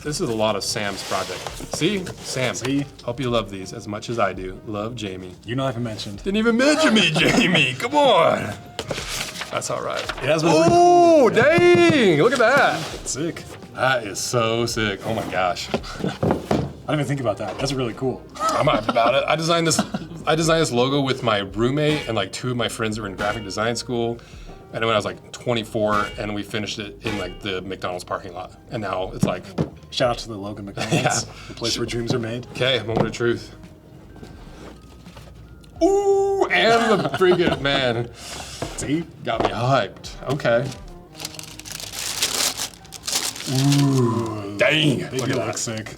This is a lot of Sam's project. See? Sam. See? Hope you love these as much as I do. Love, Jamie. You not even mentioned. Didn't even mention me, Jamie. Come on. That's all right. It has been Oh, dang! Look at that. sick. That is so sick. Oh my gosh. I didn't even think about that. That's really cool. I'm hyped about it. I designed this logo with my roommate and like 2 of my friends that were in graphic design school. And when I was like 24, and we finished it in like the McDonald's parking lot. And now it's like, Shout out to the Logan McDonald's, Yeah. the place where dreams are made. okay, moment of truth. Ooh, and the freaking man. See? Got me hyped. Okay. Ooh, dang. They Look do at look that. sick.